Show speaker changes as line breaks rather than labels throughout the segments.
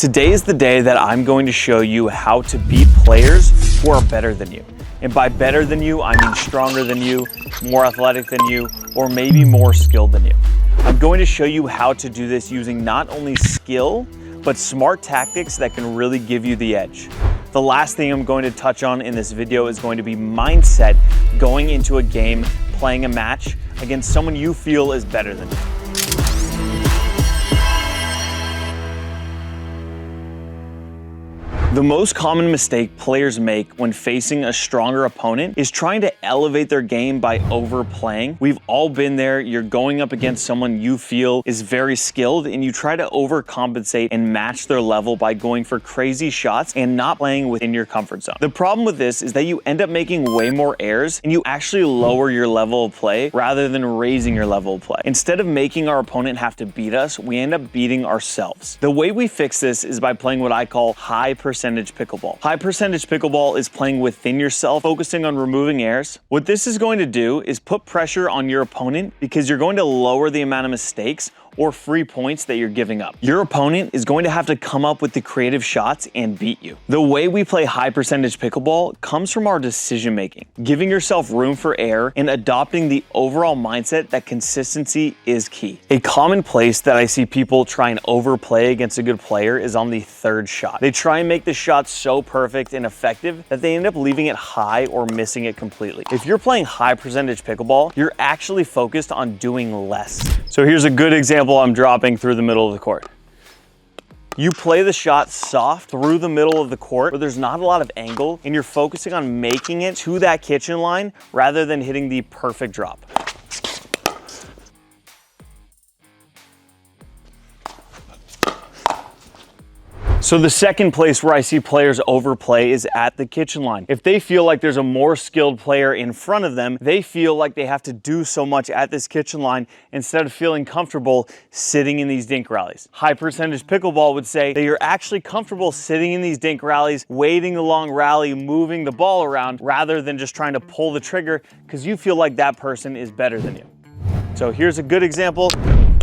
Today is the day that I'm going to show you how to beat players who are better than you. And by better than you, I mean stronger than you, more athletic than you, or maybe more skilled than you. I'm going to show you how to do this using not only skill, but smart tactics that can really give you the edge. The last thing I'm going to touch on in this video is going to be mindset going into a game, playing a match against someone you feel is better than you. The most common mistake players make when facing a stronger opponent is trying to elevate their game by overplaying. We've all been there. You're going up against someone you feel is very skilled and you try to overcompensate and match their level by going for crazy shots and not playing within your comfort zone. The problem with this is that you end up making way more errors and you actually lower your level of play rather than raising your level of play. Instead of making our opponent have to beat us, we end up beating ourselves. The way we fix this is by playing what I call high percentage pickleball. High percentage pickleball is playing within yourself, focusing on removing errors. What this is going to do is put pressure on your opponent because you're going to lower the amount of mistakes or free points that you're giving up. Your opponent is going to have to come up with the creative shots and beat you. The way we play high percentage pickleball comes from our decision making, giving yourself room for error and adopting the overall mindset that consistency is key. A common place that I see people try and overplay against a good player is on the third shot. They try and make the shot so perfect and effective that they end up leaving it high or missing it completely. If you're playing high percentage pickleball, you're actually focused on doing less. So here's a good example I'm dropping through the middle of the court. You play the shot soft through the middle of the court where there's not a lot of angle and you're focusing on making it to that kitchen line rather than hitting the perfect drop. So the second place where I see players overplay is at the kitchen line. If they feel like there's a more skilled player in front of them, they feel like they have to do so much at this kitchen line instead of feeling comfortable sitting in these dink rallies. High percentage pickleball would say that you're actually comfortable sitting in these dink rallies, waiting the long rally, moving the ball around, rather than just trying to pull the trigger because you feel like that person is better than you. So here's a good example.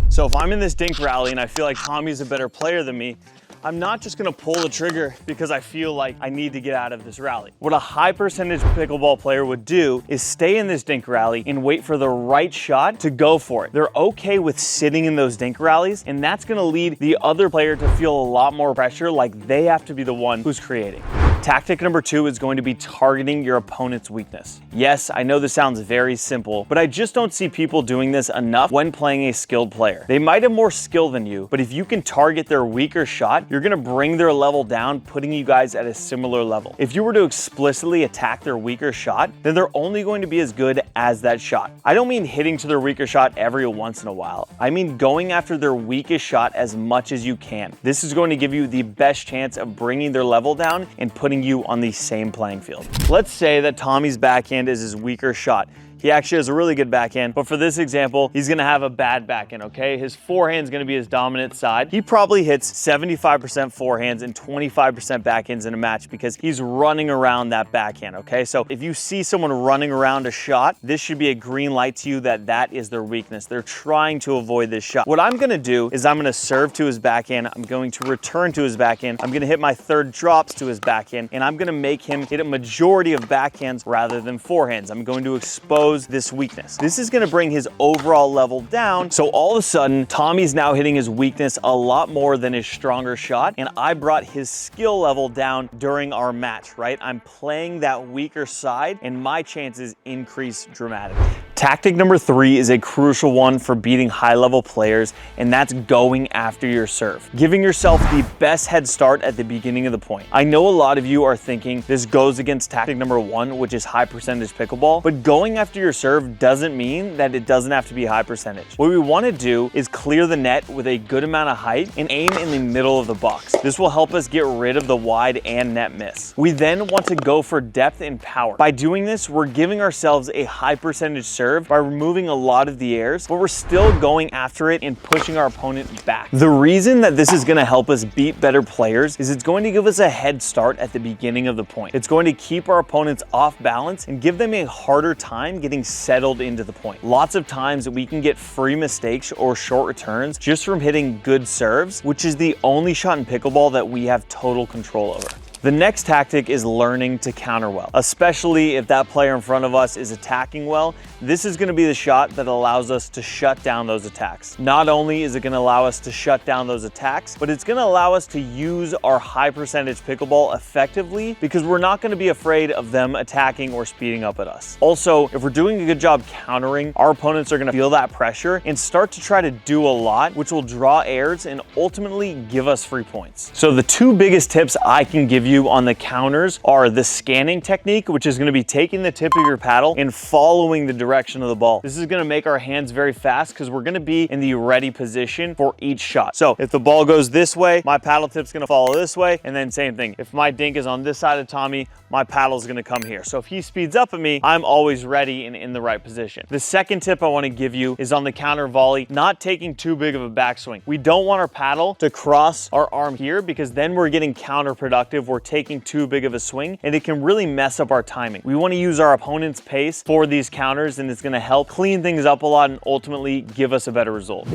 So if I'm in this dink rally and I feel like Tommy's a better player than me, I'm not just gonna pull the trigger because I feel like I need to get out of this rally. What a high percentage pickleball player would do is stay in this dink rally and wait for the right shot to go for it. They're okay with sitting in those dink rallies, and that's gonna lead the other player to feel a lot more pressure, like they have to be the one who's creating. Tactic number 2 is going to be targeting your opponent's weakness. Yes, I know this sounds very simple, but I just don't see people doing this enough when playing a skilled player. They might have more skill than you, but if you can target their weaker shot, you're gonna bring their level down, putting you guys at a similar level. If you were to explicitly attack their weaker shot, then they're only going to be as good as that shot. I don't mean hitting to their weaker shot every once in a while. I mean going after their weakest shot as much as you can. This is going to give you the best chance of bringing their level down and putting you on the same playing field. Let's say that Tommy's backhand is his weaker shot. He actually has a really good backhand, but for this example, he's gonna have a bad backhand, okay? His forehand's gonna be his dominant side. He probably hits 75% forehands and 25% backhands in a match because he's running around that backhand, okay? So if you see someone running around a shot, this should be a green light to you that that is their weakness. They're trying to avoid this shot. What I'm gonna do is I'm gonna serve to his backhand, I'm going to return to his backhand, I'm gonna hit my third drops to his backhand, and I'm gonna make him hit a majority of backhands rather than forehands. I'm going to expose this weakness. This is going to bring his overall level down. So all of a sudden, Tommy's now hitting his weakness a lot more than his stronger shot. And I brought his skill level down during our match, right? I'm playing that weaker side and my chances increase dramatically. Tactic number 3 is a crucial one for beating high-level players, and that's going after your serve. Giving yourself the best head start at the beginning of the point. I know a lot of you are thinking this goes against tactic number 1, which is high percentage pickleball, but going after your serve doesn't mean that it doesn't have to be high percentage. What we want to do is clear the net with a good amount of height and aim in the middle of the box. This will help us get rid of the wide and net miss. We then want to go for depth and power. By doing this, we're giving ourselves a high percentage serve by removing a lot of the airs, but we're still going after it and pushing our opponent back. The reason that this is going to help us beat better players is it's going to give us a head start at the beginning of the point. It's going to keep our opponents off balance and give them a harder time getting settled into the point. Lots of times we can get free mistakes or short returns just from hitting good serves, which is the only shot in pickleball pickleball that we have total control over. The next tactic is learning to counter well, especially if that player in front of us is attacking well. This is going to be the shot that allows us to shut down those attacks. Not only is it going to allow us to shut down those attacks, but it's going to allow us to use our high percentage pickleball effectively because we're not going to be afraid of them attacking or speeding up at us. Also, if we're doing a good job countering, our opponents are going to feel that pressure and start to try to do a lot, which will draw airs and ultimately give us free points. So the two biggest tips I can give you on the counters are the scanning technique, which is going to be taking the tip of your paddle and following the direction of the ball. This is going to make our hands very fast because we're going to be in the ready position for each shot. So if the ball goes this way, my paddle tip's going to follow this way, and then same thing. If my dink is on this side of Tommy, my paddle is going to come here. So if he speeds up at me, I'm always ready and in the right position. The second tip I want to give you is on the counter volley, not taking too big of a backswing. We don't want our paddle to cross our arm here because then we're getting counterproductive. We're taking too big of a swing and it can really mess up our timing. We want to use our opponent's pace for these counters, and it's going to help clean things up a lot and ultimately give us a better result.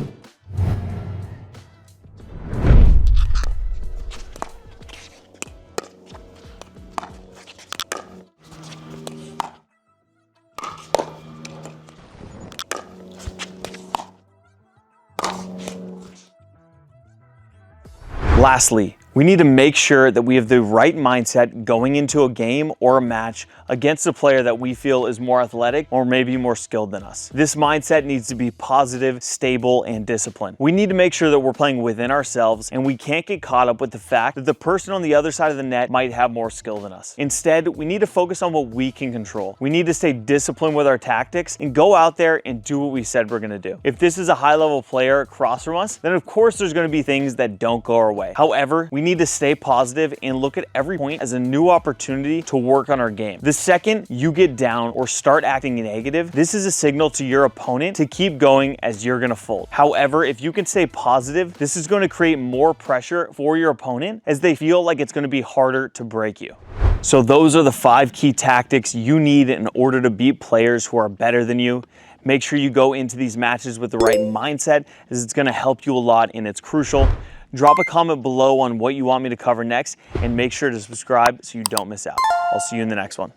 Lastly, we need to make sure that we have the right mindset going into a game or a match against a player that we feel is more athletic or maybe more skilled than us. This mindset needs to be positive, stable, and disciplined. We need to make sure that we're playing within ourselves, and we can't get caught up with the fact that the person on the other side of the net might have more skill than us. Instead, we need to focus on what we can control. We need to stay disciplined with our tactics and go out there and do what we said we're going to do. If this is a high-level player across from us, then of course there's going to be things that don't go our way. However, we need to stay positive and look at every point as a new opportunity to work on our game. The second you get down or start acting negative, this is a signal to your opponent to keep going as you're gonna fold. However, if you can stay positive, this is going to create more pressure for your opponent as they feel like it's going to be harder to break you. So those are the 5 key tactics you need in order to beat players who are better than you. Make sure you go into these matches with the right mindset, as it's going to help you a lot and it's crucial. Drop a comment below on what you want me to cover next, and make sure to subscribe so you don't miss out. I'll see you in the next one.